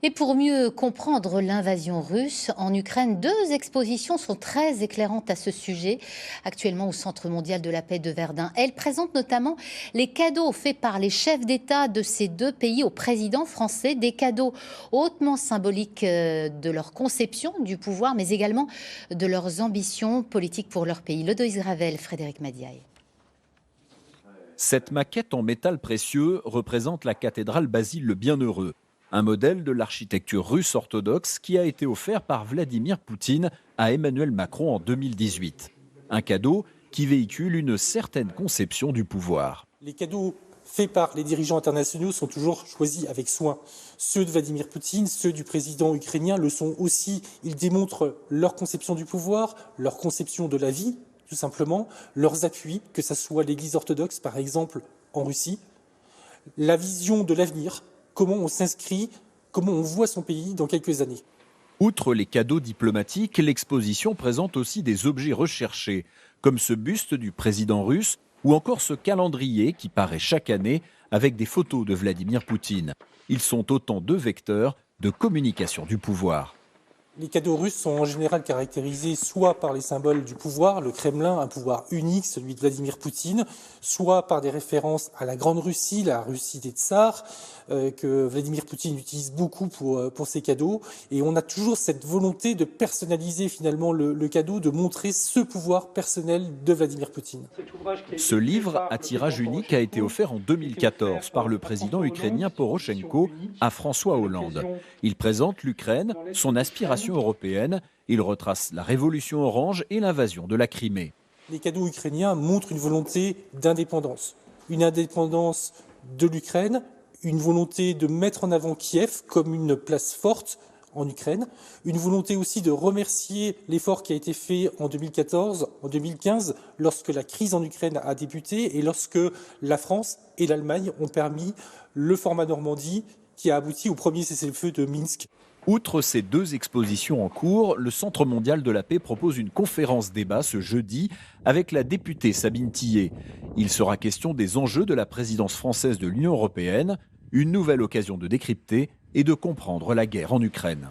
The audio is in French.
Et pour mieux comprendre l'invasion russe en Ukraine, deux expositions sont très éclairantes à ce sujet, actuellement au Centre mondial de la paix de Verdun. Elles présentent notamment les cadeaux faits par les chefs d'État de ces deux pays au président français, des cadeaux hautement symboliques de leur conception du pouvoir, mais également de leurs ambitions politiques pour leur pays. Lodoïs Ravel, Frédéric Madiaye. Cette maquette en métal précieux représente la cathédrale Basile le Bienheureux, un modèle de l'architecture russe orthodoxe qui a été offert par Vladimir Poutine à Emmanuel Macron en 2018. Un cadeau qui véhicule une certaine conception du pouvoir. Les cadeaux faits par les dirigeants internationaux sont toujours choisis avec soin. Ceux de Vladimir Poutine, ceux du président ukrainien le sont aussi. Ils démontrent leur conception du pouvoir, leur conception de la vie, tout simplement, leurs appuis, que ce soit l'Église orthodoxe par exemple en Russie, la vision de l'avenir, comment on s'inscrit, comment on voit son pays dans quelques années. Outre les cadeaux diplomatiques, l'exposition présente aussi des objets recherchés, comme ce buste du président russe ou encore ce calendrier qui paraît chaque année avec des photos de Vladimir Poutine. Ils sont autant de vecteurs de communication du pouvoir. Les cadeaux russes sont en général caractérisés soit par les symboles du pouvoir, le Kremlin, un pouvoir unique, celui de Vladimir Poutine, soit par des références à la Grande Russie, la Russie des tsars, que Vladimir Poutine utilise beaucoup pour ses cadeaux. Et on a toujours cette volonté de personnaliser finalement le cadeau, de montrer ce pouvoir personnel de Vladimir Poutine. Ce livre à tirage unique a été offert en 2014 par le président ukrainien Porochenko à François Hollande. Il présente l'Ukraine, son aspiration européenne. Il retrace la révolution orange et l'invasion de la Crimée. Les cadeaux ukrainiens montrent une volonté d'indépendance. Une indépendance de l'Ukraine, une volonté de mettre en avant Kiev comme une place forte en Ukraine, une volonté aussi de remercier l'effort qui a été fait en 2014, en 2015, lorsque la crise en Ukraine a débuté et lorsque la France et l'Allemagne ont permis le format Normandie qui a abouti au premier cessez-le-feu de Minsk. Outre ces deux expositions en cours, le Centre mondial de la paix propose une conférence-débat ce jeudi avec la députée Sabine Tillet. Il sera question des enjeux de la présidence française de l'Union européenne, une nouvelle occasion de décrypter et de comprendre la guerre en Ukraine.